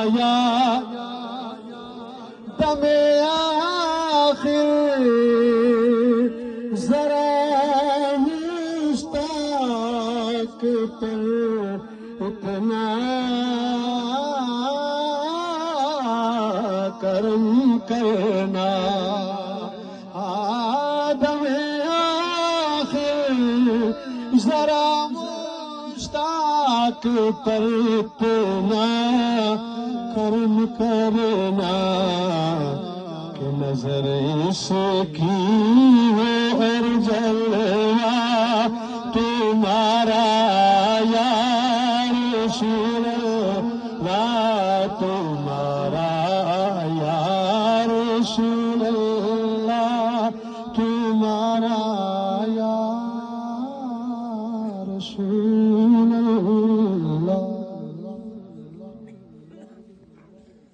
یا دم آخر ذرا مشتاق پر اتنا کرم کرنا دم آخر ذرا مشتاق پر اتنا کرم کرنا کہ نظر اس کی ہو اور جلوہ تمہارا یا رسول اللہ تمہارا یا رسول